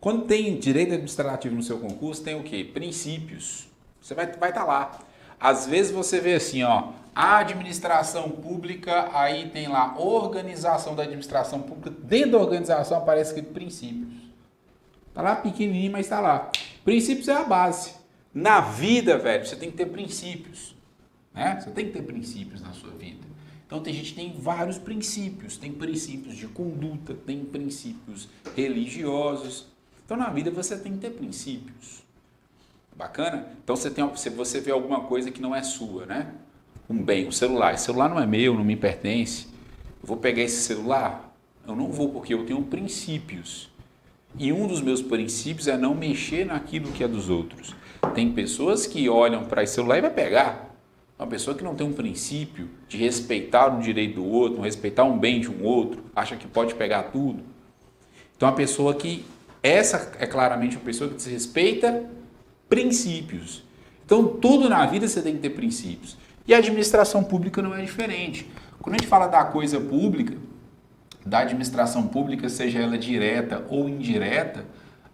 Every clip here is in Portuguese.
Quando tem direito administrativo no seu concurso, tem o quê? Princípios. Você vai estar lá. Às vezes você vê assim, ó, a administração pública, aí tem lá organização da administração pública, dentro da organização aparece escrito princípios. Tá lá pequenininho, mas tá lá. Princípios é a base. Na vida, velho, você tem que ter princípios, né? Você tem que ter princípios na sua vida. Então tem gente que tem vários princípios, tem princípios de conduta, tem princípios religiosos. Então na vida você tem que ter princípios. Bacana? Então se você vê alguma coisa que não é sua, né? Um bem, o celular. Esse celular não é meu, não me pertence. Eu vou pegar esse celular? Eu não vou, porque eu tenho princípios. E um dos meus princípios é não mexer naquilo que é dos outros. Tem pessoas que olham para esse celular e vai pegar. Uma pessoa que não tem um princípio de respeitar o direito do outro, respeitar um bem de um outro, acha que pode pegar tudo. Então a pessoa que, essa é claramente uma pessoa que desrespeita princípios. Então tudo na vida você tem que ter princípios. E a administração pública não é diferente. Quando a gente fala da coisa pública, da administração pública, seja ela direta ou indireta,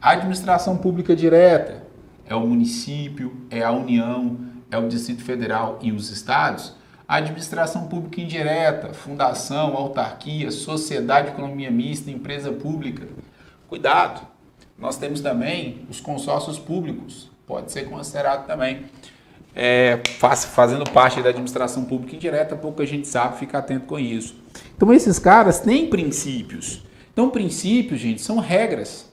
a administração pública direta é o município, é a União, é o Distrito Federal e os estados. A administração pública indireta, fundação, autarquia, sociedade, economia mista, empresa pública. Cuidado, nós temos também os consórcios públicos, pode ser considerado também. Fazendo parte da administração pública indireta, pouca gente sabe, fica atento com isso. Então esses caras têm princípios. Então princípios, gente, são regras.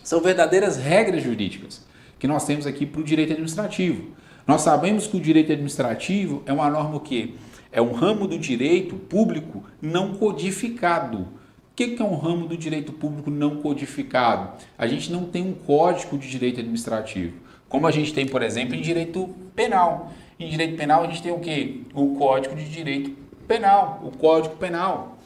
São verdadeiras regras jurídicas que nós temos aqui para o direito administrativo. Nós sabemos que o direito administrativo é uma norma que é um ramo do direito público não codificado. O que é um ramo do direito público não codificado? A gente não tem um código de direito administrativo, como a gente tem, por exemplo, em direito penal. Em direito penal a gente tem o quê? O Código de Direito Penal, o Código Penal,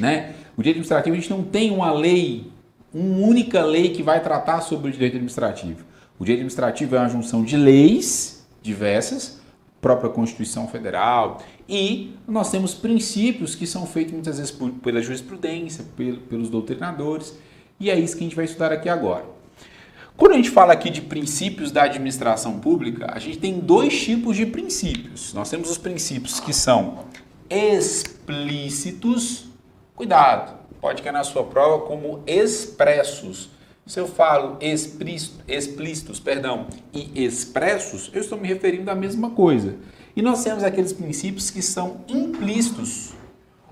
né? O direito administrativo a gente não tem uma lei, uma única lei que vai tratar sobre o direito administrativo. O direito administrativo é uma junção de leis diversas, própria Constituição Federal, e nós temos princípios que são feitos muitas vezes pela jurisprudência, pelos doutrinadores, e é isso que a gente vai estudar aqui agora. Quando a gente fala aqui de princípios da administração pública, a gente tem dois tipos de princípios. Nós temos os princípios que são explícitos, cuidado, pode cair na sua prova como expressos. Se eu falo explícitos, e expressos, eu estou me referindo à mesma coisa. E nós temos aqueles princípios que são implícitos,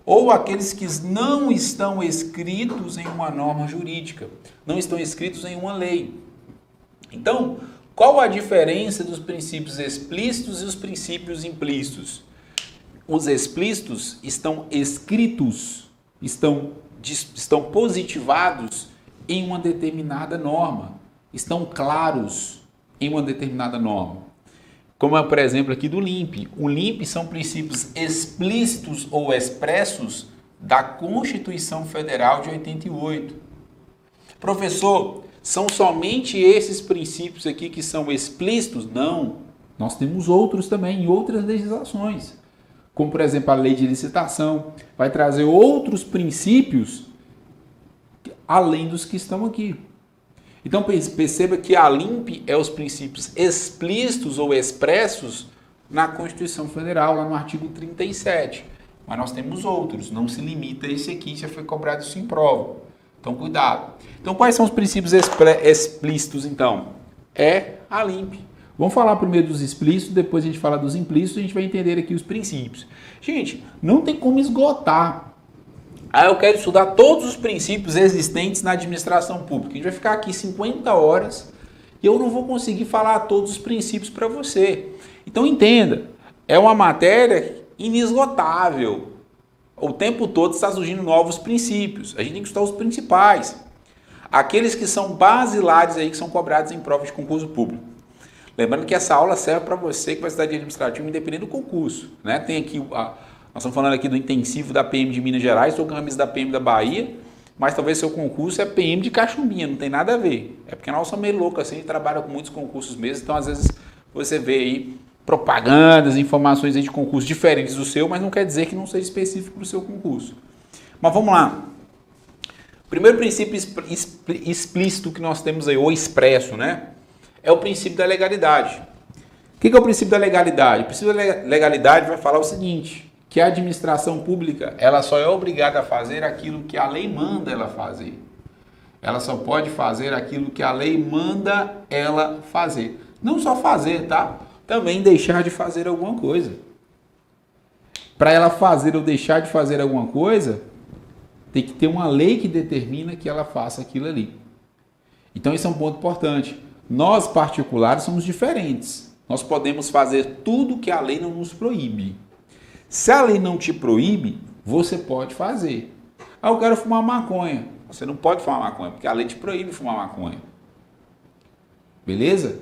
ou aqueles que não estão escritos em uma norma jurídica, não estão escritos em uma lei. Então, qual a diferença dos princípios explícitos e os princípios implícitos? Os explícitos estão escritos, estão positivados em uma determinada norma, estão claros em uma determinada norma. Como é, por exemplo, aqui do LIMP. O LIMP são princípios explícitos ou expressos da Constituição Federal de 88. Professor, são somente esses princípios aqui que são explícitos? Não. Nós temos outros também em outras legislações. Como, por exemplo, a lei de licitação. Vai trazer outros princípios além dos que estão aqui. Então perceba que a LIMP é os princípios explícitos ou expressos na Constituição Federal, lá no artigo 37. Mas nós temos outros, não se limita a esse aqui, já foi cobrado isso em prova. Então cuidado. Então quais são os princípios explícitos então? É a LIMP. Vamos falar primeiro dos explícitos, depois a gente fala dos implícitos, a gente vai entender aqui os princípios. Gente, não tem como esgotar. Eu quero estudar todos os princípios existentes na administração pública. A gente vai ficar aqui 50 horas e eu não vou conseguir falar todos os princípios para você. Então entenda, é uma matéria inesgotável. O tempo todo está surgindo novos princípios. A gente tem que estudar os principais. Aqueles que são basilares aí, que são cobrados em prova de concurso público. Lembrando que essa aula serve para você que vai estudar de administrativo independente do concurso, né? Tem aqui nós estamos falando aqui do intensivo da PM de Minas Gerais, estou com a camisa da PM da Bahia, mas talvez seu concurso é PM de Caxumbinha, não tem nada a ver. É porque nós somos meio loucos assim, a gente trabalha com muitos concursos mesmo, então às vezes você vê aí propagandas, informações aí de concursos diferentes do seu, mas não quer dizer que não seja específico para o seu concurso. Mas vamos lá. O primeiro princípio explícito que nós temos aí, ou expresso, né? É o princípio da legalidade. O que é o princípio da legalidade? O princípio da legalidade vai falar o seguinte, que a administração pública, ela só é obrigada a fazer aquilo que a lei manda ela fazer. Ela só pode fazer aquilo que a lei manda ela fazer. Não só fazer, tá? Também deixar de fazer alguma coisa. Para ela fazer ou deixar de fazer alguma coisa, tem que ter uma lei que determina que ela faça aquilo ali. Então, esse é um ponto importante. Nós, particulares, somos diferentes. Nós podemos fazer tudo que a lei não nos proíbe. Se a lei não te proíbe, você pode fazer. Ah, eu quero fumar maconha. Você não pode fumar maconha, porque a lei te proíbe fumar maconha. Beleza?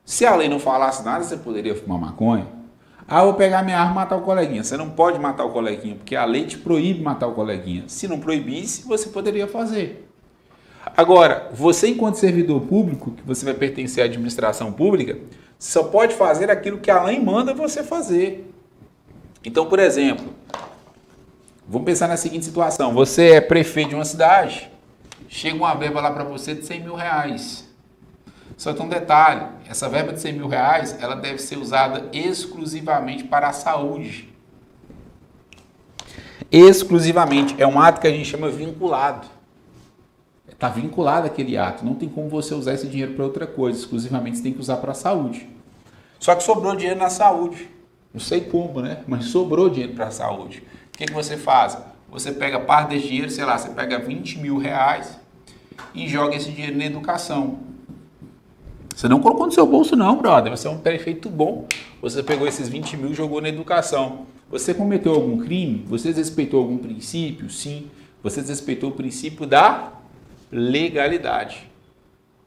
Se a lei não falasse nada, você poderia fumar maconha. Ah, eu vou pegar minha arma e matar o coleguinha. Você não pode matar o coleguinha, porque a lei te proíbe matar o coleguinha. Se não proibisse, você poderia fazer. Agora, você enquanto servidor público, que você vai pertencer à administração pública, só pode fazer aquilo que a lei manda você fazer. Então, por exemplo, vamos pensar na seguinte situação. Você é prefeito de uma cidade, chega uma verba lá para você de 100 mil reais. Só que um detalhe, essa verba de 100 mil reais, ela deve ser usada exclusivamente para a saúde. Exclusivamente. É um ato que a gente chama vinculado. Está vinculado àquele ato. Não tem como você usar esse dinheiro para outra coisa. Exclusivamente você tem que usar para a saúde. Só que sobrou dinheiro na saúde. Não sei como, né? Mas sobrou dinheiro para a saúde. O que você faz? Você pega parte desse dinheiro, sei lá, você pega 20 mil reais e joga esse dinheiro na educação. Você não colocou no seu bolso não, brother. Você é um prefeito bom. Você pegou esses 20 mil e jogou na educação. Você cometeu algum crime? Você desrespeitou algum princípio? Sim. Você desrespeitou o princípio da legalidade.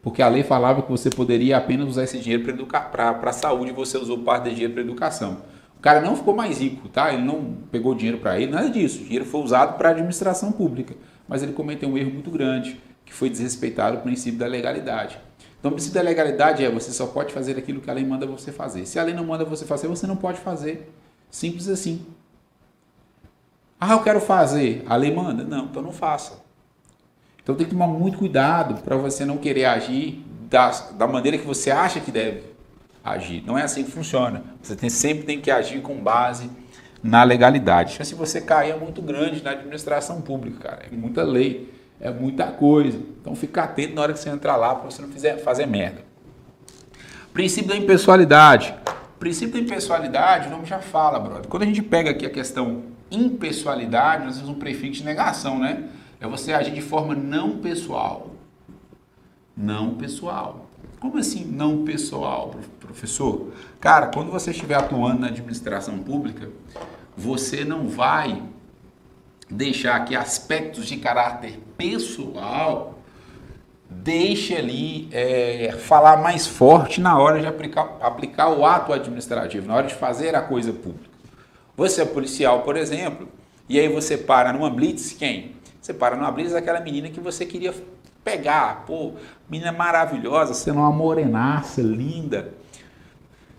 Porque a lei falava que você poderia apenas usar esse dinheiro para a saúde e você usou parte desse dinheiro para educação. O cara não ficou mais rico, tá? Ele não pegou dinheiro para ele, nada disso. O dinheiro foi usado para a administração pública. Mas ele cometeu um erro muito grande, que foi desrespeitar o princípio da legalidade. Então, o princípio da legalidade é você só pode fazer aquilo que a lei manda você fazer. Se a lei não manda você fazer, você não pode fazer. Simples assim. Ah, eu quero fazer. A lei manda? Não, então não faça. Então tem que tomar muito cuidado para você não querer agir da maneira que você acha que deve agir. Não é assim que funciona. Você sempre tem que agir com base na legalidade. A chance de você cair é muito grande na administração pública, cara. É muita lei. É muita coisa. Então fica atento na hora que você entrar lá para você não fazer merda. Princípio da impessoalidade. O princípio da impessoalidade, o nome já fala, brother. Quando a gente pega aqui a questão impessoalidade, nós temos um prefixo de negação, né? É você agir de forma não pessoal. Não pessoal. Como assim não pessoal, professor? Cara, quando você estiver atuando na administração pública, você não vai deixar que aspectos de caráter pessoal deixe ali falar mais forte na hora de aplicar o ato administrativo, na hora de fazer a coisa pública. Você é policial, por exemplo, e aí você para numa blitz, quem? Você para numa blitz daquela menina que você queria pegar. Pô, menina maravilhosa, sendo uma morenaça, linda,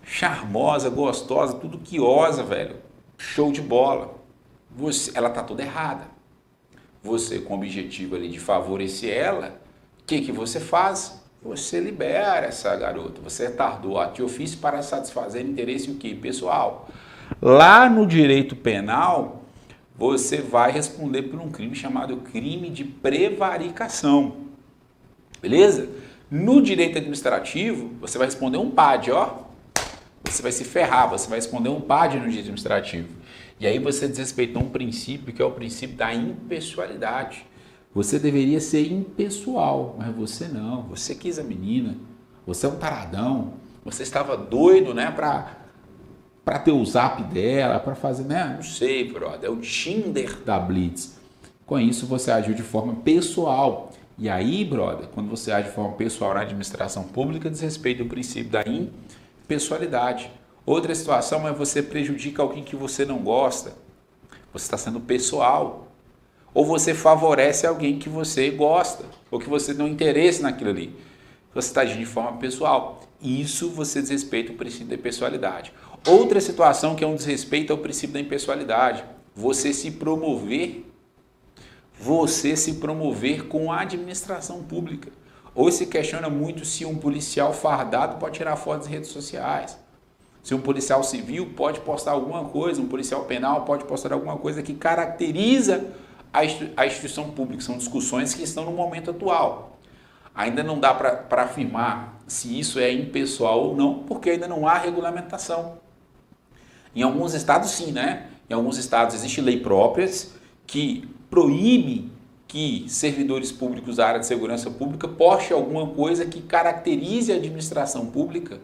charmosa, gostosa, tudo quiosa, velho. Show de bola. Ela tá toda errada. Você, com o objetivo ali de favorecer ela, o que você faz? Você libera essa garota. Você tardou ato de ofício para satisfazer interesse o quê? Pessoal. Lá no direito penal, você vai responder por um crime chamado crime de prevaricação. Beleza? No direito administrativo, você vai responder um PAD, ó. Você vai se ferrar, você vai responder um PAD no direito administrativo. E aí você desrespeitou um princípio que é o princípio da impessoalidade. Você deveria ser impessoal, mas você não. Você quis a menina, você é um taradão, você estava doido, né, para ter o zap dela, para fazer, né, não sei, brother, é o Tinder da Blitz. Com isso você agiu de forma pessoal. E aí, brother, quando você age de forma pessoal na administração pública, desrespeita o princípio da impessoalidade. Outra situação é você prejudica alguém que você não gosta. Você está sendo pessoal. Ou você favorece alguém que você gosta. Ou que você não interesse naquilo ali. Você está agindo de forma pessoal. Isso você desrespeita o princípio da impessoalidade. Outra situação que é um desrespeito ao princípio da impessoalidade. Você se promover. você se promover com a administração pública. Hoje se questiona muito se um policial fardado pode tirar fotos em redes sociais. Se um policial civil pode postar alguma coisa, um policial penal pode postar alguma coisa que caracteriza a instituição pública. São discussões que estão no momento atual. Ainda não dá para afirmar se isso é impessoal ou não, porque ainda não há regulamentação. Em alguns estados sim, né? Em alguns estados existem leis próprias que proíbem que servidores públicos da área de segurança pública postem alguma coisa que caracterize a administração pública,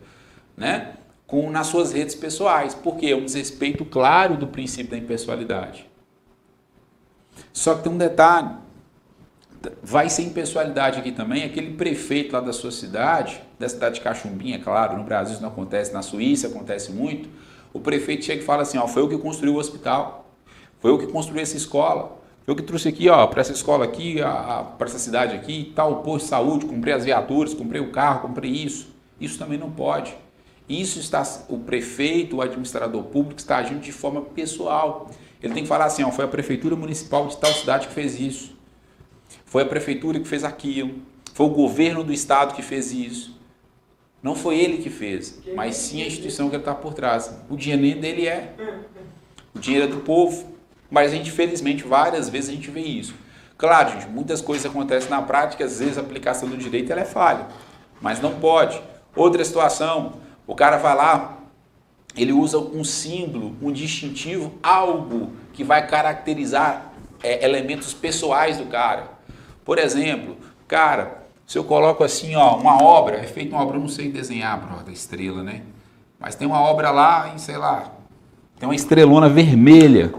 né? Nas suas redes pessoais, porque é um desrespeito claro do princípio da impessoalidade. Só que tem um detalhe, vai ser impessoalidade aqui também, aquele prefeito lá da sua cidade, da cidade de Cachumbinha, claro, no Brasil isso não acontece, na Suíça acontece muito, o prefeito chega e fala assim, ó, foi eu que construí o hospital, foi eu que construí essa escola, foi eu que trouxe aqui, ó, para essa escola aqui, para essa cidade aqui, tal posto de saúde, comprei as viaturas, comprei o carro, comprei isso. Isso também não pode. Isso está, o prefeito, o administrador público está agindo de forma pessoal. Ele tem que falar assim, ó, foi a prefeitura municipal de tal cidade que fez isso. Foi a prefeitura que fez aquilo. Foi o governo do estado que fez isso. Não foi ele que fez, mas sim a instituição que ele está por trás. O dinheiro dele é. O dinheiro é do povo. Mas a gente, infelizmente, várias vezes a gente vê isso. Claro, gente, muitas coisas acontecem na prática, às vezes a aplicação do direito ela é falha. Mas não pode. Outra situação, o cara vai lá, ele usa um símbolo, um distintivo, algo que vai caracterizar elementos pessoais do cara. Por exemplo, cara, se eu coloco assim, ó, uma obra, é feita uma obra, eu não sei desenhar, brother, estrela, né? Mas tem uma obra lá, e sei lá, tem uma estrelona vermelha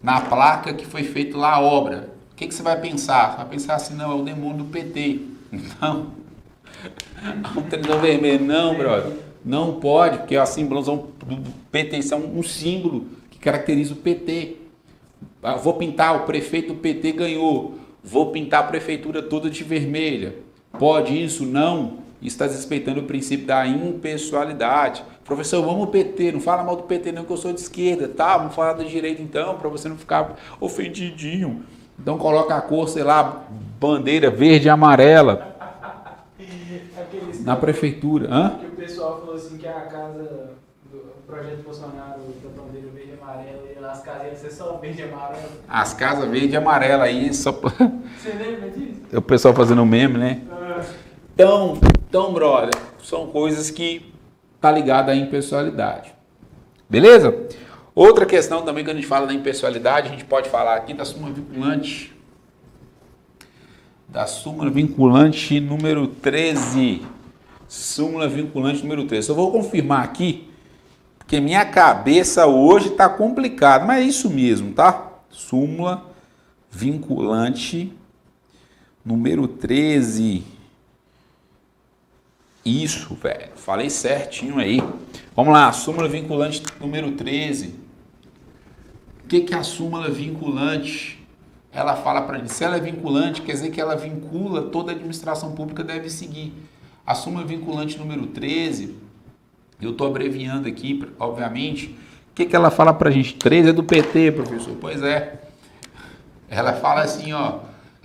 na placa que foi feita lá a obra. O que você vai pensar? Você vai pensar assim, não, é o demônio do PT. Então, um trilhão vermelho, não, brother. Não pode, porque a simbolozação do PT, isso é um símbolo que caracteriza o PT. Vou pintar, o prefeito do PT ganhou. Vou pintar a prefeitura toda de vermelha. Pode isso? Não. Isso está desrespeitando o princípio da impessoalidade. Professor, vamos ao PT, não fala mal do PT não, que eu sou de esquerda, tá? Vamos falar da direita então, para você não ficar ofendidinho. Então coloca a cor, sei lá, bandeira verde e amarela na prefeitura. Hã? Que o pessoal falou assim que a casa do projeto Bolsonaro da bandeira verde e amarela e as casas iam ser só verde e amarela. As casas verde e amarela aí, só... Você lembra disso? O pessoal fazendo meme, né? Então, brother, são coisas que tá ligada à impessoalidade. Beleza? Outra questão também que a gente fala da impessoalidade, a gente pode falar aqui da súmula vinculante. Da súmula vinculante número 13. Súmula vinculante número 13. Eu vou confirmar aqui, porque minha cabeça hoje tá complicada, mas é isso mesmo, tá? Súmula vinculante número 13. Isso, velho. Falei certinho aí. Vamos lá, súmula vinculante número 13. O que é a súmula vinculante? Ela fala para gente, se ela é vinculante, quer dizer que ela vincula, toda a administração pública deve seguir. A súmula vinculante número 13, eu estou abreviando aqui, obviamente. O que ela fala para a gente? 13 é do PT, professor. Pois é. Ela fala assim, ó,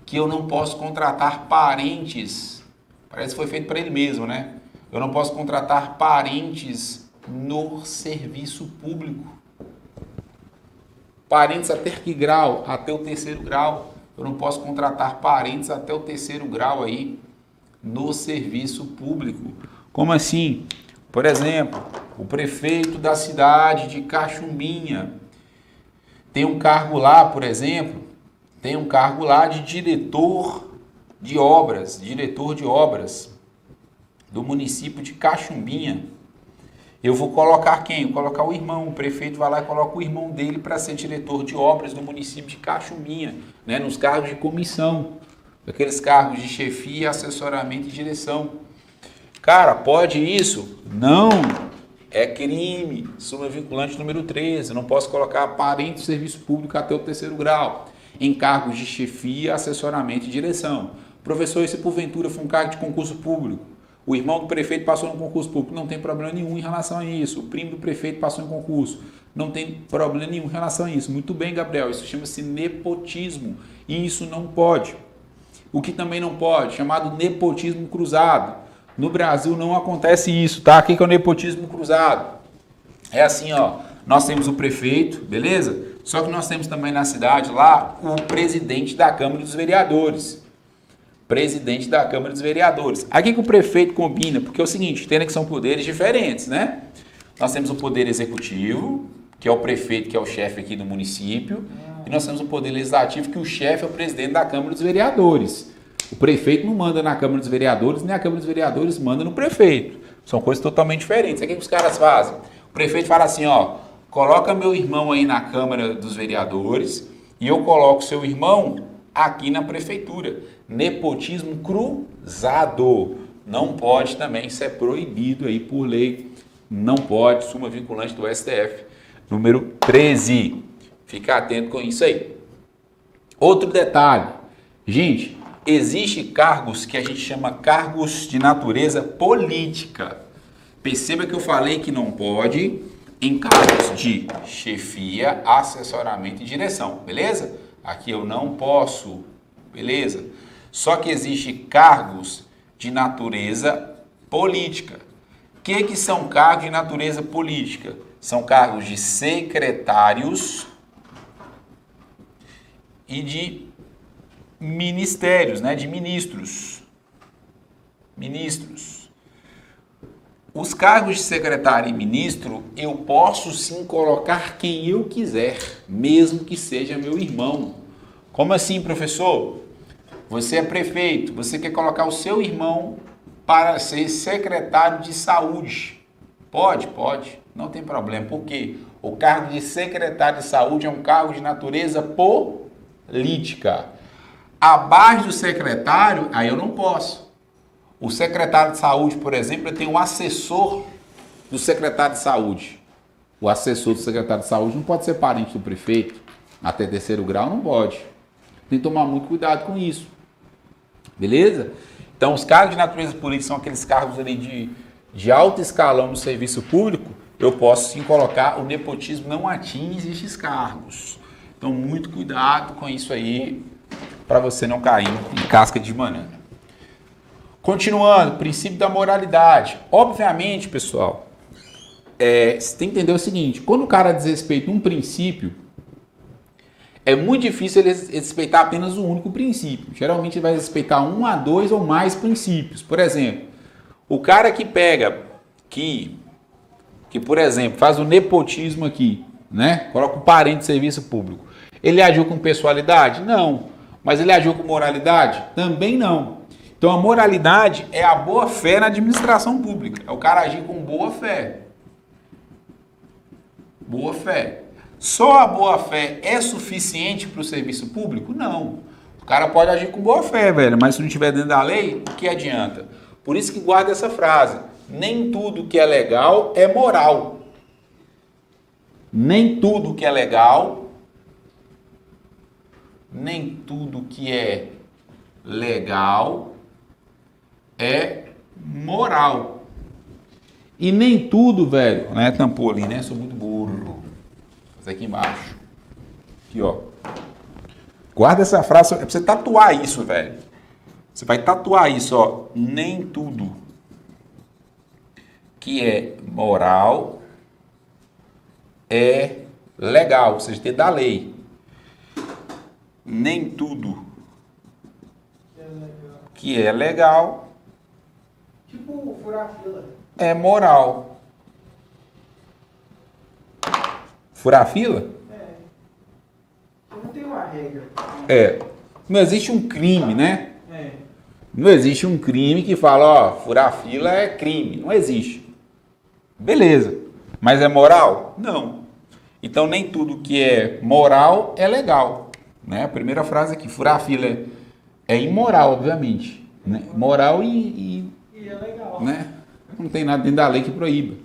que eu não posso contratar parentes. Parece que foi feito para ele mesmo, né? Eu não posso contratar parentes no serviço público. Parentes até que grau? Até o 3º grau. Eu não posso contratar parentes até o 3º grau aí no serviço público. Como assim? Por exemplo, o prefeito da cidade de Cachumbinha tem um cargo lá, por exemplo, tem um cargo lá de diretor de obras do município de Cachumbinha. Eu vou colocar quem? Eu vou colocar o irmão. O prefeito vai lá e coloca o irmão dele para ser diretor de obras do município de Cachumbinha, né? Nos cargos de comissão, aqueles cargos de chefia, assessoramento e direção. Cara, pode isso? Não. É crime. Súmula vinculante número 13. Eu não posso colocar parente do serviço público até o 3º grau em cargos de chefia, assessoramento e direção. Professor, e se porventura for um cargo de concurso público? O irmão do prefeito passou no concurso público, não tem problema nenhum em relação a isso. O primo do prefeito passou em concurso, não tem problema nenhum em relação a isso. Muito bem, Gabriel, isso chama-se nepotismo e isso não pode. O que também não pode, chamado nepotismo cruzado. No Brasil não acontece isso, tá? O que é o nepotismo cruzado? É assim, ó, nós temos o prefeito, beleza? Só que nós temos também na cidade lá o presidente da Câmara dos Vereadores. Presidente da Câmara dos Vereadores. Aqui que o prefeito combina, porque é o seguinte, entenda que são poderes diferentes, né? Nós temos o poder executivo, que é o prefeito, que é o chefe aqui do município, e nós temos o poder legislativo, que o chefe é o presidente da Câmara dos Vereadores. O prefeito não manda na Câmara dos Vereadores, nem a Câmara dos Vereadores manda no prefeito. São coisas totalmente diferentes. O que os caras fazem? O prefeito fala assim, ó, coloca meu irmão aí na Câmara dos Vereadores e eu coloco seu irmão aqui na prefeitura. Nepotismo cruzado. Não pode também, isso é proibido aí por lei. Não pode, súmula vinculante do STF, número 13. Fica atento com isso aí. Outro detalhe. Gente, existem cargos que a gente chama cargos de natureza política. Perceba que eu falei que não pode em cargos de chefia, assessoramento e direção, beleza? Aqui eu não posso, beleza? Só que existem cargos de natureza política. O que são cargos de natureza política? São cargos de secretários e de ministérios, né? De ministros. Ministros. Os cargos de secretário e ministro, eu posso sim colocar quem eu quiser, mesmo que seja meu irmão. Como assim, professor? Você é prefeito, você quer colocar o seu irmão para ser secretário de saúde. Pode, não tem problema. Por quê? O cargo de secretário de saúde é um cargo de natureza política. Abaixo do secretário, aí eu não posso. O secretário de saúde, por exemplo, tem um assessor do secretário de saúde. O assessor do secretário de saúde não pode ser parente do prefeito. Até terceiro grau não pode. Tem que tomar muito cuidado com isso. Beleza? Então, os cargos de natureza política são aqueles cargos ali de alto escalão no serviço público. Eu posso sim colocar, o nepotismo não atinge esses cargos. Então, muito cuidado com isso aí, para você não cair em casca de banana. Continuando, princípio da moralidade. Obviamente, pessoal, você tem que entender o seguinte, quando o cara desrespeita um princípio, é muito difícil ele respeitar apenas um único princípio. Geralmente ele vai respeitar 1 a 2 ou mais princípios. Por exemplo, o cara que pega, que por exemplo, faz o nepotismo aqui, né? Coloca um parente de serviço público. Ele agiu com pessoalidade? Não. Mas ele agiu com moralidade? Também não. Então a moralidade é a boa fé na administração pública. É o cara agir com boa fé. Boa fé. Só a boa fé é suficiente para o serviço público? Não. O cara pode agir com boa fé, velho, mas se não estiver dentro da lei, o que adianta? Por isso que guarda essa frase. Nem tudo que é legal é moral. Nem tudo que é legal, nem tudo que é legal é moral. E nem tudo, velho, né? Tampou ali, né? Sou muito burro. Mas aqui embaixo. Aqui, ó. Guarda essa frase, é pra você tatuar isso, velho. Você vai tatuar isso, ó. Nem tudo que é moral é legal, ou seja, tem da lei. Nem tudo que é legal tipo furar fila. É moral. Furar fila? Não tem uma regra. Não existe um crime, né? É. Não existe um crime que fala, ó, furar fila é crime. Não existe. Beleza. Mas é moral? Não. Então nem tudo que é moral é legal. Né? A primeira frase aqui, furar fila é imoral, obviamente. Né? Moral e é legal. Né? Não tem nada dentro da lei que proíba.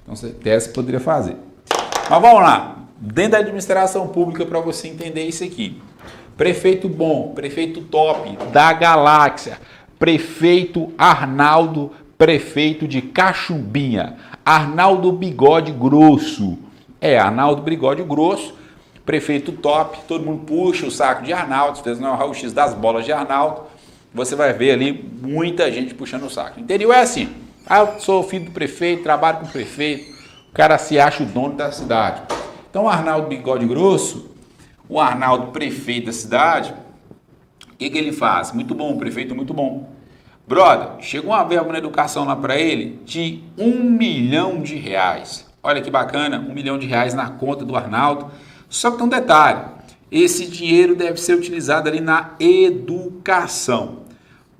Então você teste poderia fazer. Mas vamos lá. Dentro da administração pública, para você entender isso aqui. Prefeito bom, prefeito top da galáxia, prefeito Arnaldo prefeito de Cachumbinha, Arnaldo Bigode Grosso. Arnaldo Bigode Grosso, prefeito top, todo mundo puxa o saco de Arnaldo, se fez o raio-x das bolas de Arnaldo, você vai ver ali muita gente puxando o saco. O interior é assim, eu sou filho do prefeito, trabalho com o prefeito, o cara se acha o dono da cidade. Então o Arnaldo Bigode Grosso, o Arnaldo prefeito da cidade, o que ele faz? Muito bom, prefeito muito bom. Brother, chegou uma verba na educação lá para ele de R$1 milhão. Olha que bacana, R$1 milhão na conta do Arnaldo. Só que tem um detalhe, esse dinheiro deve ser utilizado ali na educação.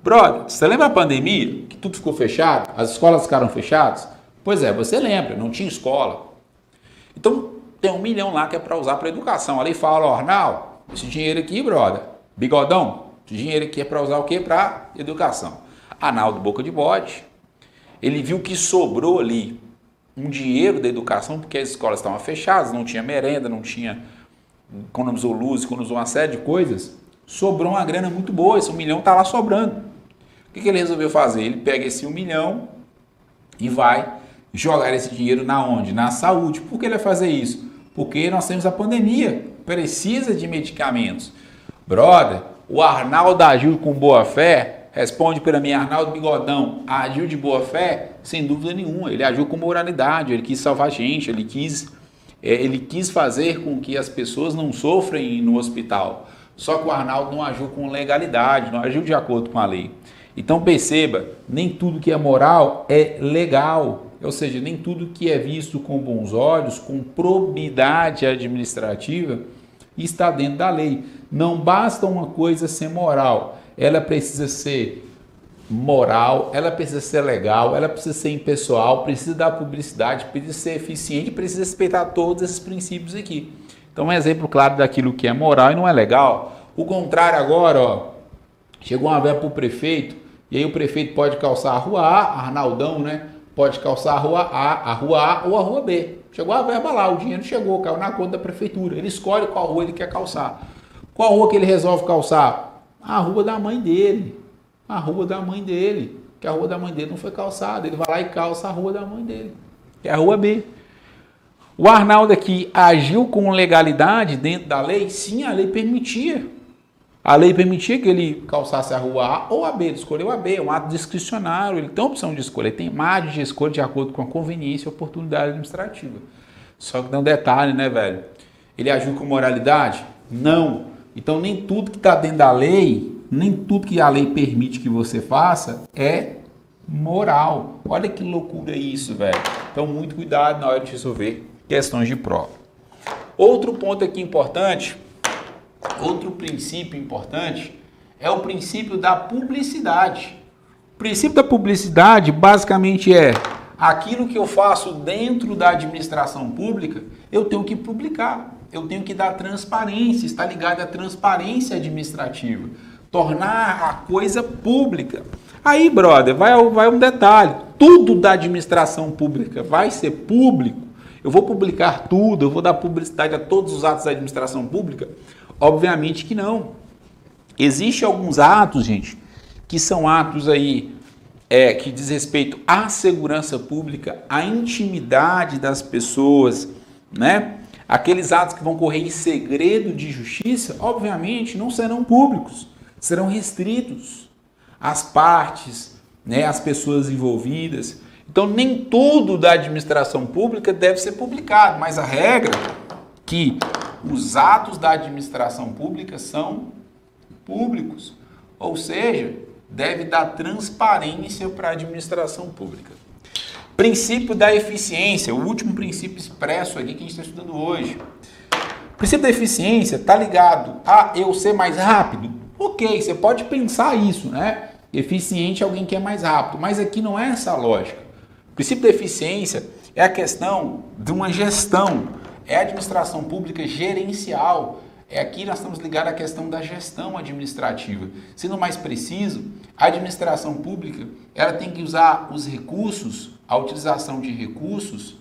Brother, você lembra a pandemia, que tudo ficou fechado? As escolas ficaram fechadas? Pois é, você lembra, não tinha escola. Então, tem R$1 milhão lá que é para usar para educação. A lei fala, Arnaldo, esse dinheiro aqui, brother, bigodão, esse dinheiro aqui é para usar o quê? Para educação. Arnaldo Boca de Bode, ele viu que sobrou ali um dinheiro da educação, porque as escolas estavam fechadas, não tinha merenda, não tinha, economizou luz, economizou uma série de coisas, sobrou uma grana muito boa, esse R$1 milhão está lá sobrando. O que ele resolveu fazer? Ele pega esse R$1 milhão e vai jogar esse dinheiro na onde? Na saúde. Por que ele vai fazer isso? Porque nós temos a pandemia, precisa de medicamentos. Brother, o Arnaldo agiu com boa fé. Responde para mim, Arnaldo Bigodão, agiu de boa fé? Sem dúvida nenhuma, ele agiu com moralidade, ele quis salvar gente, ele quis fazer com que as pessoas não sofrem no hospital. Só que o Arnaldo não agiu com legalidade, não agiu de acordo com a lei. Então perceba, nem tudo que é moral é legal, ou seja, nem tudo que é visto com bons olhos, com probidade administrativa, está dentro da lei. Não basta uma coisa ser moral, ela precisa ser moral, ela precisa ser legal, ela precisa ser impessoal, precisa dar publicidade, precisa ser eficiente, precisa respeitar todos esses princípios aqui. Então, um exemplo claro daquilo que é moral e não é legal. O contrário agora, ó, chegou uma verba para o prefeito, e aí o prefeito pode calçar a rua A, Arnaldão, né? Pode calçar a rua A ou a rua B. Chegou a verba lá, o dinheiro chegou, caiu na conta da prefeitura. Ele escolhe qual rua ele quer calçar. Qual rua que ele resolve calçar? A rua da mãe dele. A rua da mãe dele. Que a rua da mãe dele não foi calçada. Ele vai lá e calça a rua da mãe dele. Que é a rua B. O Arnaldo aqui agiu com legalidade dentro da lei? Sim, a lei permitia. A lei permitia que ele calçasse a rua A ou a B. Ele escolheu a B, é um ato discricionário. Ele tem a opção de escolha, ele tem margem de escolha de acordo com a conveniência e oportunidade administrativa. Só que tem um detalhe, né, velho? Ele agiu com moralidade? Não. Então, nem tudo que está dentro da lei, nem tudo que a lei permite que você faça é moral. Olha que loucura isso, velho. Então, muito cuidado na hora de resolver questões de prova. Outro ponto aqui importante, outro princípio importante, é o princípio da publicidade. O princípio da publicidade, basicamente, é aquilo que eu faço dentro da administração pública, eu tenho que publicar. Eu tenho que dar transparência, está ligado à transparência administrativa, tornar a coisa pública. Aí, brother, vai um detalhe, tudo da administração pública vai ser público, eu vou publicar tudo, eu vou dar publicidade a todos os atos da administração pública? Obviamente que não. Existem alguns atos, gente, que são atos aí, que diz respeito à segurança pública, à intimidade das pessoas, né? Aqueles atos que vão correr em segredo de justiça, obviamente, não serão públicos, serão restritos às partes, né, às pessoas envolvidas. Então, nem tudo da administração pública deve ser publicado, mas a regra é que os atos da administração pública são públicos, ou seja, deve dar transparência para a administração pública. Princípio da eficiência, o último princípio expresso aqui que a gente está estudando hoje. O princípio da eficiência está ligado a eu ser mais rápido? Ok, você pode pensar isso, né? Eficiente é alguém que é mais rápido, mas aqui não é essa a lógica. O princípio da eficiência é a questão de uma gestão, é a administração pública gerencial. Aqui nós estamos ligados à questão da gestão administrativa. Sendo mais preciso, a administração pública ela tem que usar os recursos, a utilização de recursos.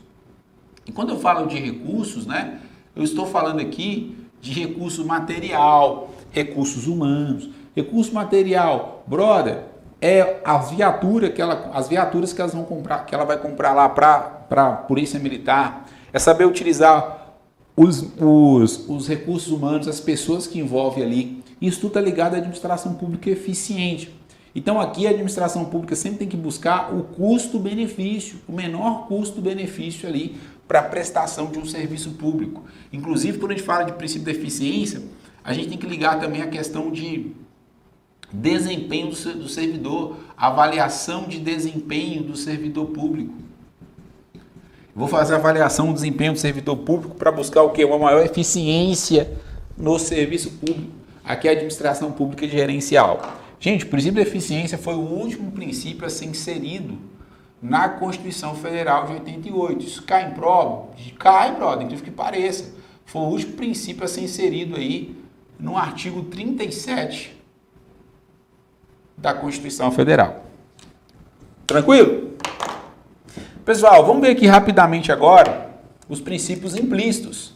E quando eu falo de recursos, né, eu estou falando aqui de recurso material, recursos humanos. Recurso material, brother, é as viaturas que elas vão comprar, que ela vai comprar lá para a Polícia Militar, é saber utilizar os recursos humanos, as pessoas que envolvem ali. Isso tudo está ligado à administração pública eficiente. Então aqui a administração pública sempre tem que buscar o custo-benefício, o menor custo-benefício ali para a prestação de um serviço público. Inclusive, quando a gente fala de princípio da eficiência, a gente tem que ligar também a questão de desempenho do servidor, avaliação de desempenho do servidor público. Vou fazer a avaliação do desempenho do servidor público para buscar o quê? Uma maior eficiência no serviço público. Aqui é a administração pública gerencial. Gente, o princípio da eficiência foi o último princípio a ser inserido na Constituição Federal de 88. Isso cai em prova? Cai, brother, incrível que pareça. Foi o último princípio a ser inserido aí no artigo 37 da Constituição Federal. Tranquilo? Pessoal, vamos ver aqui rapidamente agora os princípios implícitos.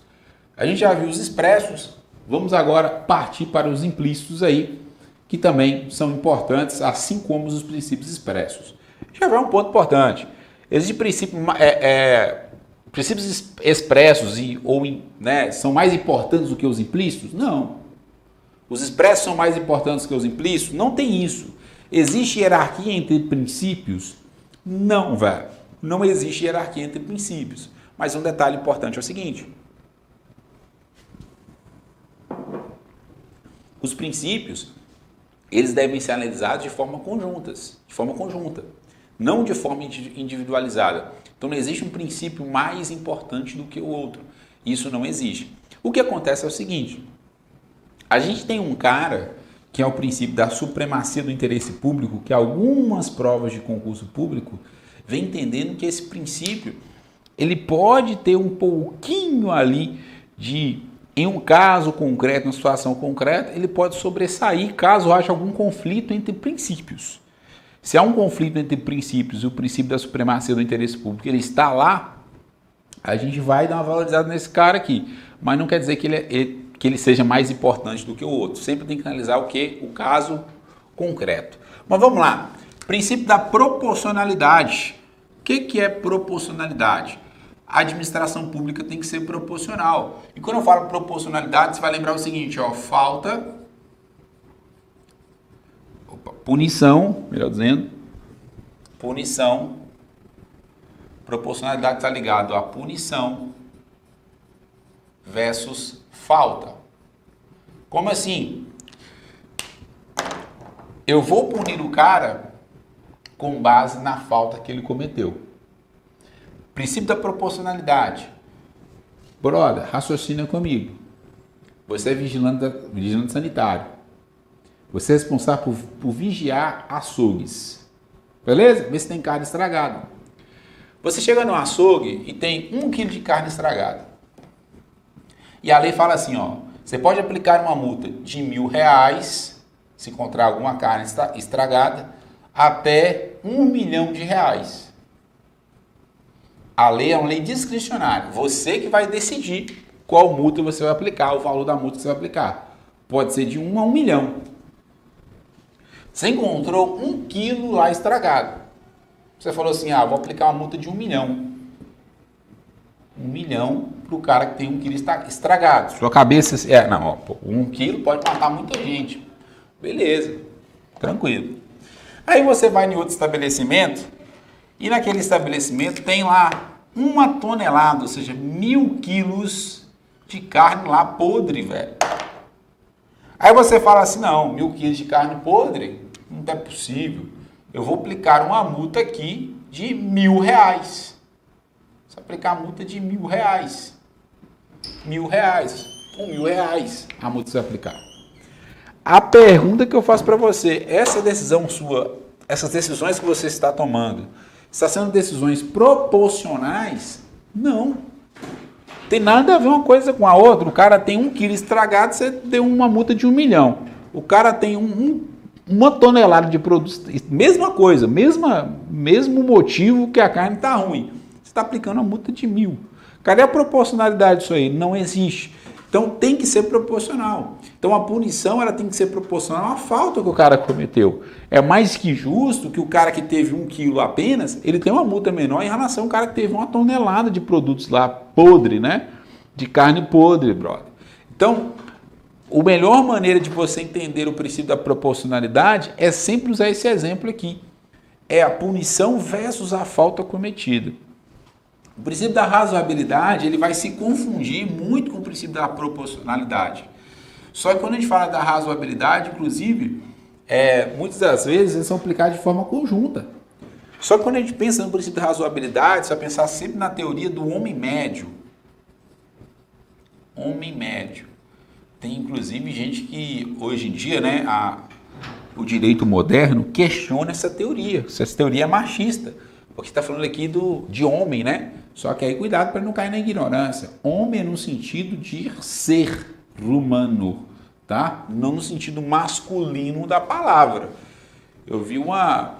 A gente já viu os expressos, vamos agora partir para os implícitos aí, que também são importantes, assim como os princípios expressos. Já vai um ponto importante. Existem princípios expressos são mais importantes do que os implícitos? Não. Os expressos são mais importantes que os implícitos? Não tem isso. Existe hierarquia entre princípios? Não, velho. Não existe hierarquia entre princípios. Mas um detalhe importante é o seguinte. Os princípios, eles devem ser analisados de forma conjunta, não de forma individualizada. Então não existe um princípio mais importante do que o outro. Isso não existe. O que acontece é o seguinte, a gente tem um cara que é o princípio da supremacia do interesse público, que algumas provas de concurso público vem entendendo que esse princípio ele pode ter um pouquinho ali de, em um caso concreto, uma situação concreta, ele pode sobressair caso haja algum conflito entre princípios. Se há um conflito entre princípios e o princípio da supremacia do interesse público, ele está lá, a gente vai dar uma valorizada nesse cara aqui. Mas não quer dizer que ele seja mais importante do que o outro. Sempre tem que analisar o quê? O caso concreto. Mas vamos lá. Princípio da proporcionalidade. O que é proporcionalidade? A administração pública tem que ser proporcional. E quando eu falo proporcionalidade, você vai lembrar o seguinte, ó, punição, melhor dizendo, punição, proporcionalidade está ligado a punição versus falta. Como assim? Eu vou punir o cara com base na falta que ele cometeu. Princípio da proporcionalidade. Brother, raciocina comigo. Você é vigilante sanitário. Você é responsável por vigiar açougues. Beleza? Vê se tem carne estragada. Você chega no açougue e tem 1 quilo de carne estragada. E a lei fala assim, ó, você pode aplicar uma multa de R$1.000 se encontrar alguma carne estragada, até R$1 milhão. A lei é uma lei discricionária. Você que vai decidir qual multa você vai aplicar, o valor da multa que você vai aplicar. Pode ser de 1 a 1 milhão. Você encontrou 1 quilo lá estragado. Você falou assim, vou aplicar uma multa de 1 milhão. 1 milhão para o cara que tem 1 quilo estragado. Sua cabeça, 1 quilo pode matar muita gente. Beleza, tranquilo. Aí você vai em outro estabelecimento e naquele estabelecimento tem lá 1 tonelada, ou seja, 1.000 quilos de carne lá podre, velho. Aí você fala assim, não, 1.000 quilos de carne podre? Não é possível. Eu vou aplicar uma multa aqui de R$1.000. Você aplicar a multa de R$1.000. R$1.000. R$1.000 a multa que você vai aplicar. A pergunta que eu faço para você, essa decisão sua, essas decisões que você está tomando, está sendo decisões proporcionais? Não. Tem nada a ver uma coisa com a outra. O cara tem 1 quilo estragado, você deu uma multa de 1 milhão. O cara tem 1 tonelada de produtos, mesma coisa, mesmo motivo que a carne está ruim. Você está aplicando uma multa de 1.000. Cadê a proporcionalidade disso aí? Não existe. Então tem que ser proporcional. Então a punição ela tem que ser proporcional à falta que o cara cometeu. É mais que justo que o cara que teve 1 quilo apenas, ele tem uma multa menor em relação ao cara que teve 1 tonelada de produtos lá podre, né? De carne podre, brother. Então, a melhor maneira de você entender o princípio da proporcionalidade é sempre usar esse exemplo aqui. É a punição versus a falta cometida. O princípio da razoabilidade ele vai se confundir muito com o princípio da proporcionalidade. Só que quando a gente fala da razoabilidade, inclusive, muitas das vezes eles são aplicados de forma conjunta. Só que quando a gente pensa no princípio da razoabilidade, você vai pensar sempre na teoria do homem médio. Homem médio. Tem inclusive gente que hoje em dia, né, o direito moderno questiona essa teoria. Essa teoria é machista. Porque está falando aqui de homem, né? Só que aí cuidado para não cair na ignorância. Homem é no sentido de ser humano, tá? Não no sentido masculino da palavra. Eu vi uma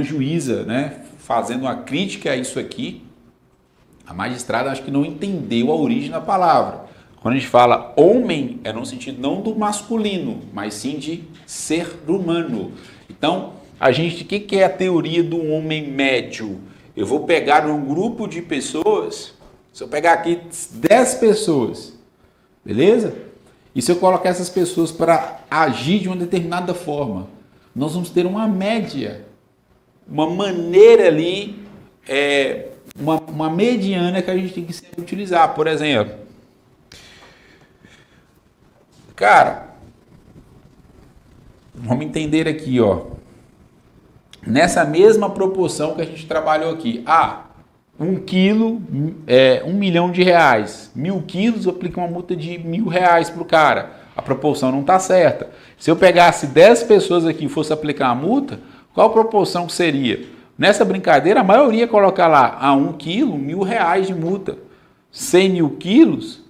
juíza, né, fazendo uma crítica a isso aqui. A magistrada acho que não entendeu a origem da palavra. Quando a gente fala homem, é no sentido não do masculino, mas sim de ser humano. Então, o que é a teoria do homem médio? Eu vou pegar um grupo de pessoas, se eu pegar aqui 10 pessoas, beleza? E se eu colocar essas pessoas para agir de uma determinada forma, nós vamos ter uma média, uma maneira ali, uma mediana que a gente tem que sempre utilizar. Por exemplo, cara, vamos entender aqui, ó. Nessa mesma proporção que a gente trabalhou aqui. 1 quilo é R$1 milhão. 1.000 quilos, eu aplico uma multa de R$1.000 para o cara. A proporção não está certa. Se eu pegasse 10 pessoas aqui e fosse aplicar a multa, qual a proporção que seria? Nessa brincadeira, a maioria ia colocar lá 1 quilo, R$1.000 de multa. 100 mil quilos,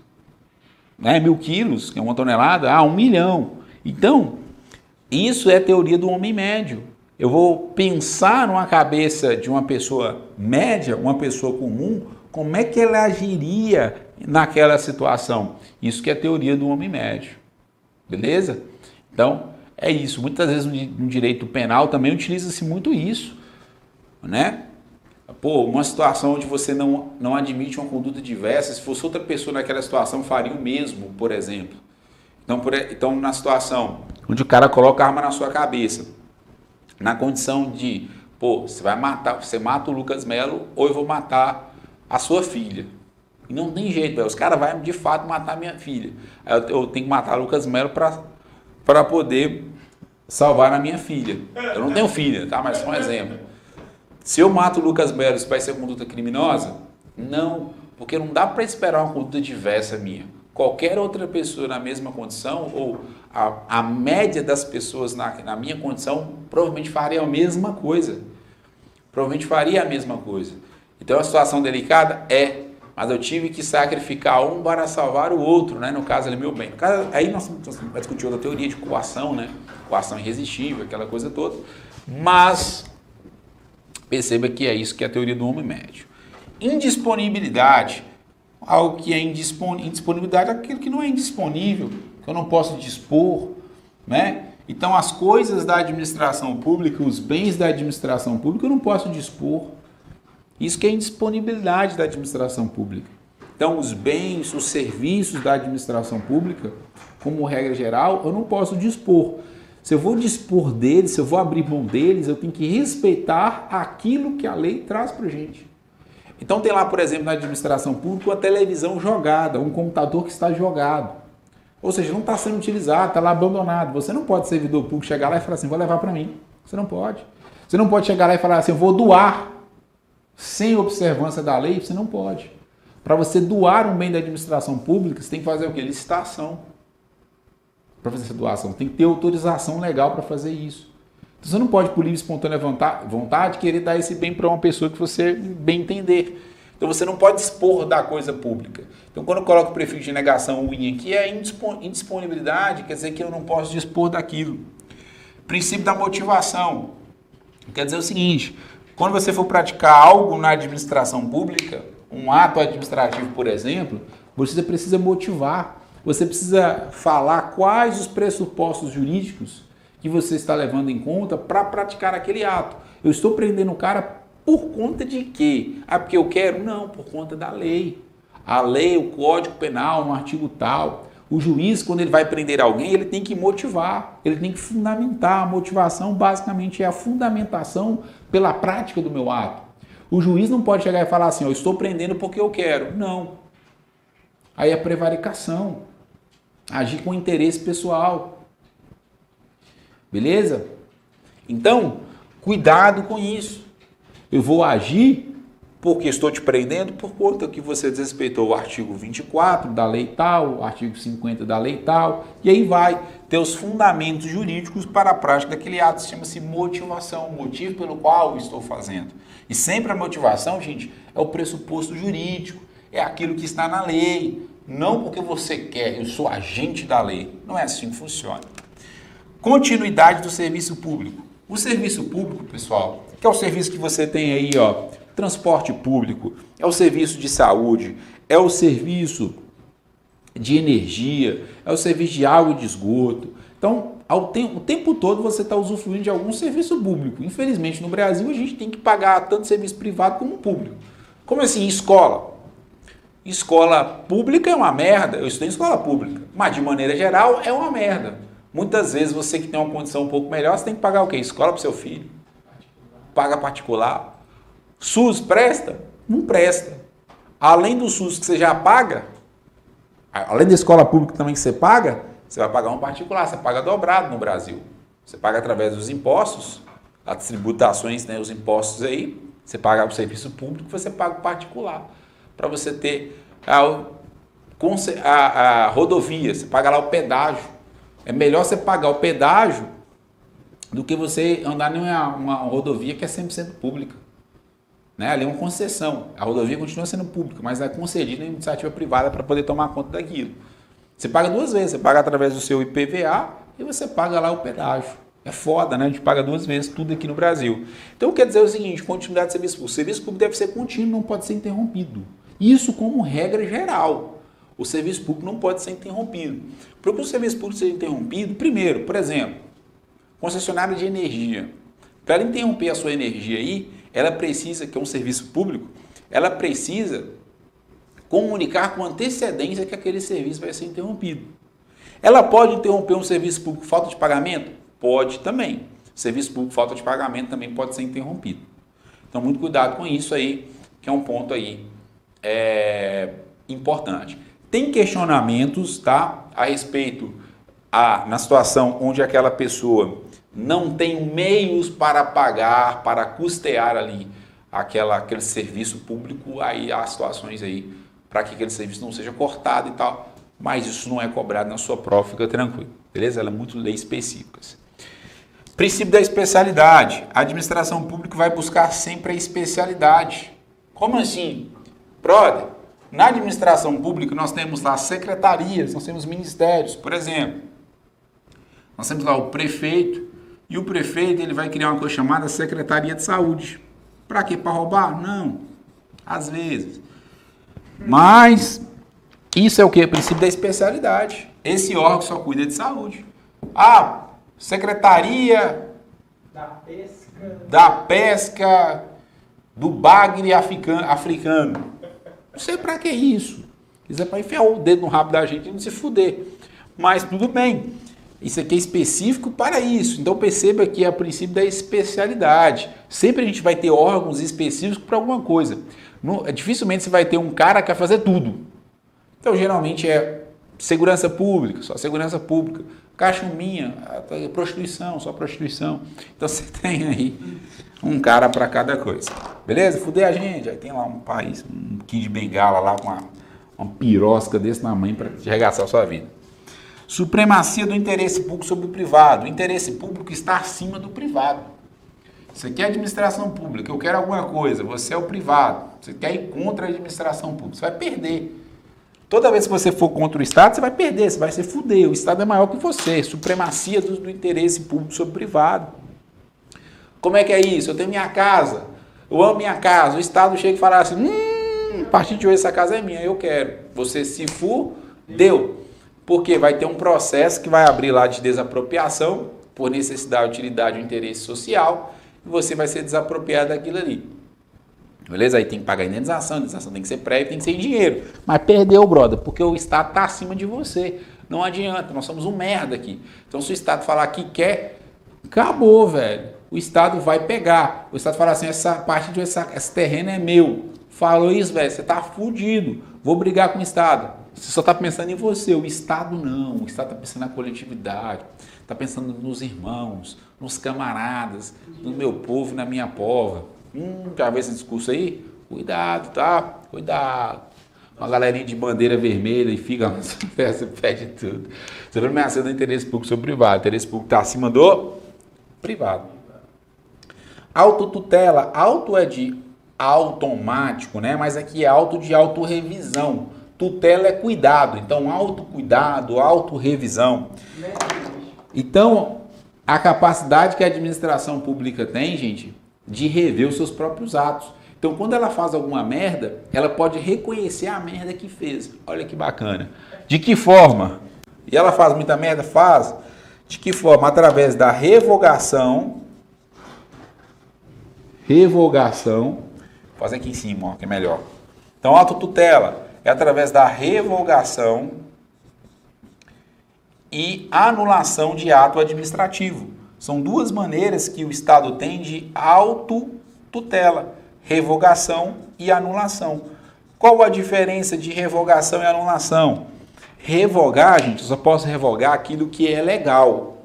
né, 1.000 quilos, que é 1 tonelada, 1 milhão. Então, isso é a teoria do homem médio. Eu vou pensar numa cabeça de uma pessoa média, uma pessoa comum, como é que ela agiria naquela situação. Isso que é a teoria do homem médio. Beleza? Então, é isso. Muitas vezes no direito penal também utiliza-se muito isso, né? Pô, uma situação onde você não admite uma conduta diversa, se fosse outra pessoa naquela situação, faria o mesmo, por exemplo. Então, na situação onde o cara coloca a arma na sua cabeça, na condição de, você mata o Lucas Melo ou eu vou matar a sua filha. E não tem jeito, os caras vão de fato matar minha filha. Aí eu tenho que matar o Lucas Melo para poder salvar a minha filha. Eu não tenho filha, tá? Mas só um exemplo. Se eu mato o Lucas Melo, isso vai ser conduta criminosa? Não, porque não dá para esperar uma conduta diversa minha. Qualquer outra pessoa na mesma condição, ou a média das pessoas na minha condição, provavelmente faria a mesma coisa. Então, é uma situação delicada? Mas eu tive que sacrificar um para salvar o outro, né? No caso, ali, meu bem. Aí nós vamos discutir outra teoria de coação, né? Coação irresistível, aquela coisa toda. Mas, perceba que é isso que é a teoria do homem médio. Indisponibilidade. Algo que é indisponibilidade é aquilo que não é indisponível, que eu não posso dispor, né? Então, as coisas da administração pública, os bens da administração pública, eu não posso dispor. Isso que é indisponibilidade da administração pública. Então, os bens, os serviços da administração pública, como regra geral, eu não posso dispor. Se eu vou dispor deles, se eu vou abrir mão deles, eu tenho que respeitar aquilo que a lei traz para a gente. Então tem lá, por exemplo, na administração pública, uma televisão jogada, um computador que está jogado. Ou seja, não está sendo utilizado, está lá abandonado. Você não pode, servidor público, chegar lá e falar assim, vou levar para mim. Você não pode. Você não pode chegar lá e falar assim, eu vou doar. Sem observância da lei, você não pode. Para você doar um bem da administração pública, você tem que fazer o quê? Licitação. Para fazer essa doação. Tem que ter autorização legal para fazer isso. Então, você não pode, por livre e espontânea vontade, querer dar esse bem para uma pessoa que você bem entender. Então, você não pode dispor da coisa pública. Então, quando eu coloco o prefixo de negação in aqui, é indisponibilidade, quer dizer que eu não posso dispor daquilo. Princípio da motivação. Quer dizer o seguinte, quando você for praticar algo na administração pública, um ato administrativo, por exemplo, você precisa motivar. Você precisa falar quais os pressupostos jurídicos que você está levando em conta para praticar aquele ato. Eu estou prendendo o cara por conta de quê? Ah, porque eu quero? Não, por conta da lei. A lei, o Código Penal, no artigo tal. O juiz, quando ele vai prender alguém, ele tem que motivar, ele tem que fundamentar. A motivação, basicamente, é a fundamentação pela prática do meu ato. O juiz não pode chegar e falar assim, eu estou prendendo porque eu quero. Não. Aí é prevaricação. Agir com interesse pessoal. Beleza? Então, cuidado com isso. Eu vou agir porque estou te prendendo por conta que você desrespeitou o artigo 24 da lei tal, o artigo 50 da lei tal, e aí vai ter os fundamentos jurídicos para a prática daquele ato. Chama-se motivação, o motivo pelo qual eu estou fazendo. E sempre a motivação, gente, é o pressuposto jurídico, é aquilo que está na lei, não porque você quer, eu sou agente da lei. Não é assim que funciona. Continuidade do serviço público. O serviço público, pessoal, que é o serviço que você tem aí, ó, transporte público, é o serviço de saúde, é o serviço de energia, é o serviço de água e de esgoto. Então, o tempo todo você está usufruindo de algum serviço público. Infelizmente, no Brasil, a gente tem que pagar tanto serviço privado como público. Como assim? Escola. Escola pública é uma merda. Eu estudei em escola pública, mas de maneira geral é uma merda. Muitas vezes você que tem uma condição um pouco melhor, você tem que pagar o quê? Escola para o seu filho. Paga particular. SUS presta? Não presta. Além do SUS que você já paga, além da escola pública também que você paga, você vai pagar um particular, você paga dobrado no Brasil. Você paga através dos impostos, as tributações, né, os impostos aí, você paga o serviço público, você paga o particular. Para você ter a rodovia, você paga lá o pedágio. É melhor você pagar o pedágio do que você andar em uma rodovia que é 100% pública. Né? Ali é uma concessão. A rodovia continua sendo pública, mas é concedida em iniciativa privada para poder tomar conta daquilo. Você paga duas vezes. Você paga através do seu IPVA e você paga lá o pedágio. É foda, né? A gente paga duas vezes tudo aqui no Brasil. Então, quer dizer o seguinte, continuidade de serviço público. O serviço público deve ser contínuo, não pode ser interrompido. Isso como regra geral. O serviço público não pode ser interrompido. Para que o serviço público seja interrompido, primeiro, por exemplo, concessionária de energia. Para ela interromper a sua energia aí, ela precisa, que é um serviço público, ela precisa comunicar com antecedência que aquele serviço vai ser interrompido. Ela pode interromper um serviço público por falta de pagamento? Pode também. O serviço público por falta de pagamento também pode ser interrompido. Então, muito cuidado com isso aí, que é um ponto aí importante. Tem questionamentos, tá, a respeito na situação onde aquela pessoa não tem meios para pagar, para custear ali aquele serviço público, aí há situações aí para que aquele serviço não seja cortado e tal, mas isso não é cobrado na sua prova, fica tranquilo, beleza? Ela é muito lei específicas. Princípio da especialidade. A administração pública vai buscar sempre a especialidade. Como assim? Brother, na administração pública nós temos lá secretarias, nós temos ministérios, por exemplo. Nós temos lá o prefeito, e o prefeito ele vai criar uma coisa chamada Secretaria de Saúde. Para quê? Para roubar? Não. Às vezes. Mas isso é o quê? O princípio da especialidade. Esse órgão só cuida de saúde. Ah, Secretaria da Pesca do Bagre africano. Não sei para que isso. Isso é para enfiar o dedo no rabo da gente e não se fuder. Mas tudo bem. Isso aqui é específico para isso. Então perceba que é o princípio da especialidade. Sempre a gente vai ter órgãos específicos para alguma coisa. Dificilmente você vai ter um cara que vai fazer tudo. Então geralmente é segurança pública, só segurança pública. Cachumbinha, prostituição, só prostituição. Então você tem aí um cara para cada coisa. Beleza? Fuder a gente. Aí tem lá um país, um kid de bengala lá com uma pirosca desse tamanho para arregaçar a sua vida. Supremacia do interesse público sobre o privado. O interesse público está acima do privado. Você quer administração pública, eu quero alguma coisa, você é o privado. Você quer ir contra a administração pública, você vai perder. Toda vez que você for contra o Estado, você vai perder, você vai se fuder. O Estado é maior que você. Supremacia do interesse público sobre o privado. Como é que é isso? Eu tenho minha casa, eu amo minha casa. O Estado chega e fala assim, a partir de hoje essa casa é minha, eu quero. Você se fudeu. Porque vai ter um processo que vai abrir lá de desapropriação por necessidade, utilidade ou interesse social e você vai ser desapropriado daquilo ali. Beleza? Aí tem que pagar a indenização tem que ser prévia, tem que ser em dinheiro. Mas perdeu, brother, porque o Estado está acima de você. Não adianta, nós somos um merda aqui. Então se o Estado falar que quer, acabou, velho. O Estado vai pegar. O Estado fala assim, essa parte esse terreno é meu. Falou isso, velho, você tá fudido. Vou brigar com o Estado. Você só tá pensando em você, o Estado não. O Estado tá pensando na coletividade, tá pensando nos irmãos, nos camaradas, no meu povo e na minha pova. Já viu esse discurso aí? Cuidado, tá? Cuidado. Uma galerinha de bandeira vermelha e fica lá, você pede tudo. Você vai ameaçar do interesse público sobre o privado. O interesse público está acima do privado. Autotutela. Auto é de automático, né? Mas aqui é auto de autorrevisão. Tutela é cuidado. Então, autocuidado, autorrevisão. Então, a capacidade que a administração pública tem, gente, de rever os seus próprios atos. Então, quando ela faz alguma merda, ela pode reconhecer a merda que fez. Olha que bacana. De que forma? E ela faz muita merda? Faz. De que forma? Através da revogação. Revogação. Vou fazer aqui em cima, ó, que é melhor. Então, autotutela é através da revogação e anulação de ato administrativo. São duas maneiras que o Estado tem de autotutela. Revogação e anulação. Qual a diferença de revogação e anulação? Revogar, gente, eu só posso revogar aquilo que é legal.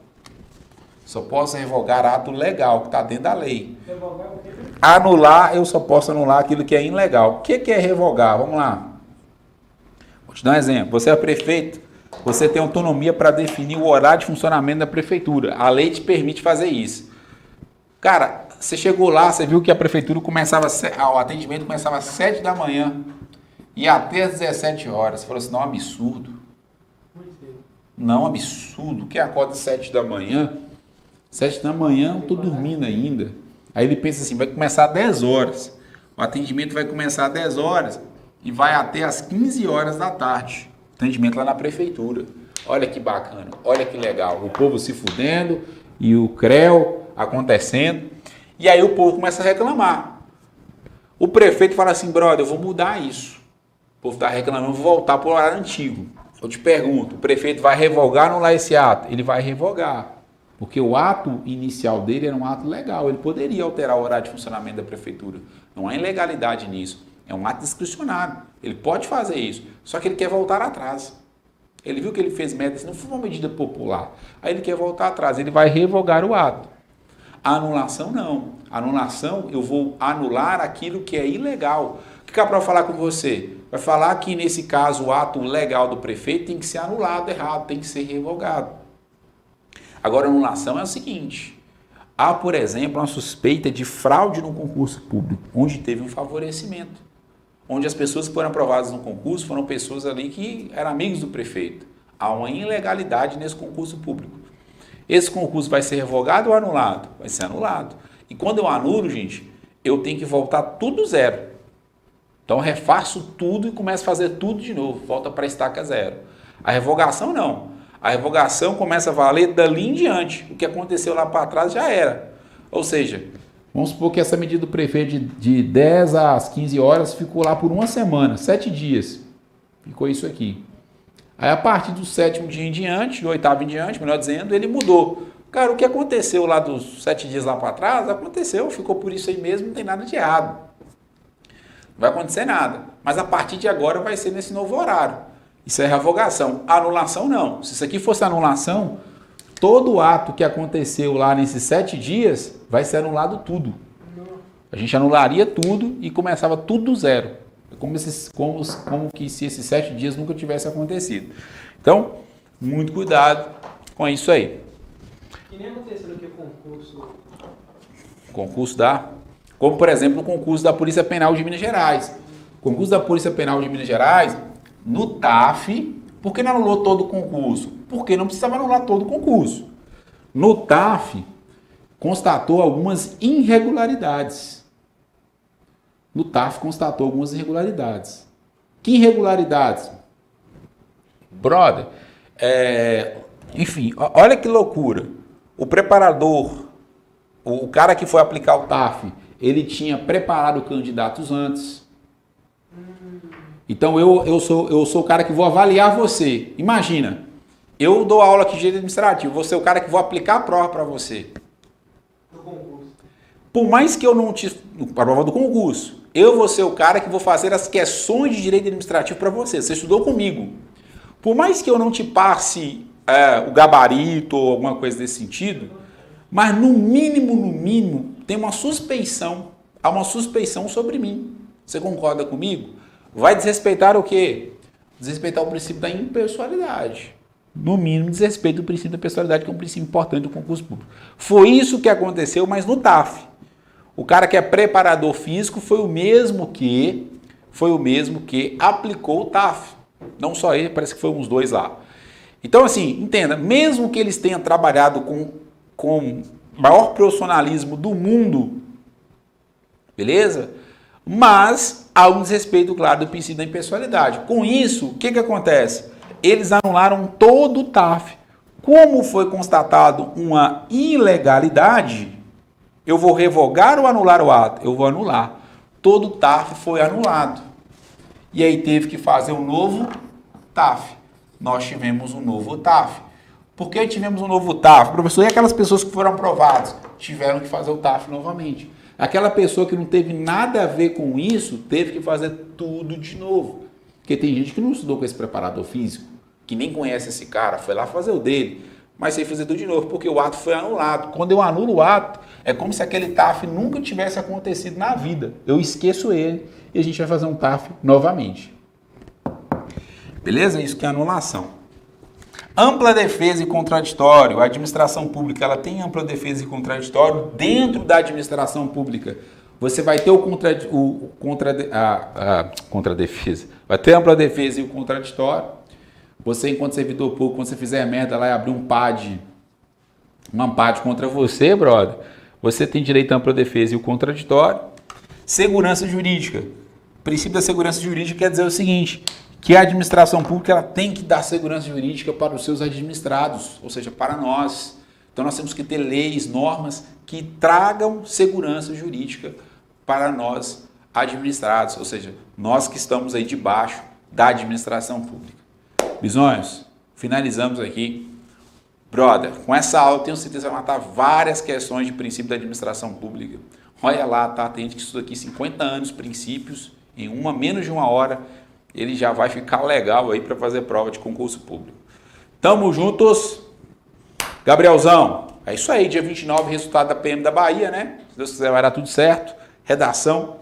Só posso revogar ato legal, que está dentro da lei. Anular, eu só posso anular aquilo que é ilegal. O que é revogar? Vamos lá. Vou te dar um exemplo. Você é prefeito, você tem autonomia para definir o horário de funcionamento da prefeitura. A lei te permite fazer isso. Cara, você chegou lá, você viu que a prefeitura começava, o atendimento começava às 7 da manhã e até às 17 horas. Você falou assim, não, absurdo. Não, absurdo. Quem acorda às 7 da manhã? 7 da manhã eu estou dormindo ainda. Aí ele pensa assim, vai começar às 10 horas. O atendimento vai começar às 10 horas e vai até às 15 horas da tarde. Atendimento lá na prefeitura. Olha que bacana, olha que legal. O povo se fudendo e o CREO acontecendo. E aí o povo começa a reclamar. O prefeito fala assim, brother, eu vou mudar isso. O povo está reclamando, eu vou voltar para o horário antigo. Eu te pergunto, o prefeito vai revogar ou anular esse ato? Ele vai revogar. Porque o ato inicial dele era um ato legal. Ele poderia alterar o horário de funcionamento da prefeitura. Não há ilegalidade nisso. É um ato discricionário. Ele pode fazer isso. Só que ele quer voltar atrás. Ele viu que ele fez merda, não foi uma medida popular. Aí ele quer voltar atrás. Ele vai revogar o ato. A anulação não. A anulação, eu vou anular aquilo que é ilegal. O que a prova vai falar com você? Vai falar que nesse caso o ato legal do prefeito tem que ser anulado errado, tem que ser revogado. Agora a anulação é o seguinte. Há, por exemplo, uma suspeita de fraude no concurso público, onde teve um favorecimento. Onde as pessoas que foram aprovadas no concurso foram pessoas ali que eram amigos do prefeito. Há uma ilegalidade nesse concurso público. Esse concurso vai ser revogado ou anulado? Vai ser anulado. E quando eu anulo, gente, eu tenho que voltar tudo zero. Então eu refaço tudo e começo a fazer tudo de novo. Volta para a estaca zero. A revogação não. A revogação começa a valer dali em diante. O que aconteceu lá para trás já era. Ou seja, vamos supor que essa medida do prefeito de 10 às 15 horas ficou lá por uma semana, 7 dias. Ficou isso aqui. Aí a partir do 7º dia em diante, do 8º em diante, melhor dizendo, ele mudou. Cara, o que aconteceu lá dos 7 dias lá para trás, aconteceu, ficou por isso aí mesmo, não tem nada de errado. Não vai acontecer nada. Mas a partir de agora vai ser nesse novo horário. Isso é revogação. Anulação não. Se isso aqui fosse anulação, todo ato que aconteceu lá nesses 7 dias vai ser anulado tudo. A gente anularia tudo e começava tudo do zero. Como que se esses 7 dias nunca tivesse acontecido. Então, muito cuidado com isso aí. Que nem aconteceu aqui o concurso. Concurso como por exemplo o concurso da Polícia Penal de Minas Gerais. O concurso da Polícia Penal de Minas Gerais, no TAF, por que não anulou todo o concurso? Porque não precisava anular todo o concurso. No TAF, constatou algumas irregularidades. No TAF constatou algumas irregularidades. Que irregularidades? Brother, Enfim, olha que loucura. O preparador, o cara que foi aplicar o TAF, ele tinha preparado candidatos antes. Então eu sou o cara que vou avaliar você. Imagina, eu dou aula aqui de direito administrativo, vou ser o cara que vou aplicar a prova para você. No concurso. Por mais que eu não te... A prova do concurso. Eu vou ser o cara que vou fazer as questões de direito administrativo para você. Você estudou comigo. Por mais que eu não te passe o gabarito ou alguma coisa desse sentido, mas no mínimo, tem uma suspeição. Há uma suspeição sobre mim. Você concorda comigo? Vai desrespeitar o quê? Desrespeitar o princípio da impessoalidade. No mínimo, desrespeita o princípio da pessoalidade, que é um princípio importante do concurso público. Foi isso que aconteceu, mas no TAF. O cara que é preparador físico foi o mesmo que aplicou o TAF. Não só ele, parece que foi uns dois lá. Então, assim, entenda, mesmo que eles tenham trabalhado com o maior profissionalismo do mundo, beleza? Mas há um desrespeito, claro, do princípio da impessoalidade. Com isso, o que acontece? Eles anularam todo o TAF. Como foi constatado uma ilegalidade, eu vou revogar ou anular o ato? Eu vou anular. Todo o TAF foi anulado. E aí teve que fazer um novo TAF. Nós tivemos um novo TAF. Por que tivemos um novo TAF? Professor, e aquelas pessoas que foram aprovadas? Tiveram que fazer o TAF novamente. Aquela pessoa que não teve nada a ver com isso, teve que fazer tudo de novo. Porque tem gente que não estudou com esse preparador físico, que nem conhece esse cara, foi lá fazer o dele, mas tem que fazer tudo de novo, porque o ato foi anulado. Quando eu anulo o ato, é como se aquele TAF nunca tivesse acontecido na vida. Eu esqueço ele e a gente vai fazer um TAF novamente. Beleza? Isso que é anulação. Ampla defesa e contraditório. A administração pública, ela tem ampla defesa e contraditório. Dentro da administração pública, você vai ter contradefesa. Vai ter ampla defesa e o contraditório. Você, enquanto servidor público, quando você fizer merda lá e abrir uma PAD contra você, brother, você tem direito à ampla defesa e o contraditório. Segurança jurídica. O princípio da segurança jurídica quer dizer o seguinte, que a administração pública ela tem que dar segurança jurídica para os seus administrados, ou seja, para nós. Então nós temos que ter leis, normas que tragam segurança jurídica para nós administrados, ou seja, nós que estamos aí debaixo da administração pública. Bisonhos, finalizamos aqui. Brother, com essa aula eu tenho certeza que vai matar várias questões de princípio da administração pública. Olha lá, tá? Tem gente que estuda aqui 50 anos, princípios, em menos de uma hora, ele já vai ficar legal aí para fazer prova de concurso público. Tamo juntos. Gabrielzão, é isso aí, dia 29, resultado da PM da Bahia, né? Se Deus quiser vai dar tudo certo. Redação.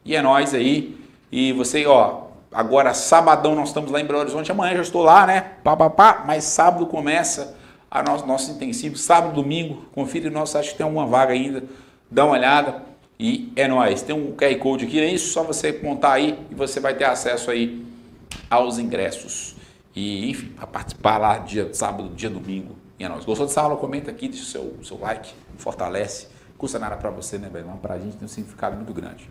E é nóis aí. E você, ó, agora sabadão nós estamos lá em Belo Horizonte, amanhã já estou lá, né? Mas sábado começa a nosso intensivo, sábado, domingo, confira o nosso site que tem alguma vaga ainda, dá uma olhada e é nóis. Tem um QR Code aqui, é isso, só você apontar aí e você vai ter acesso aí aos ingressos. E, enfim, a participar lá dia sábado, dia domingo. E é nóis. Gostou dessa aula? Comenta aqui, deixa o seu like, fortalece. Custa nada pra você, né, velho? Mas pra gente tem um significado muito grande.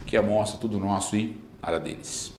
Que é monstro, tudo nosso e nada deles.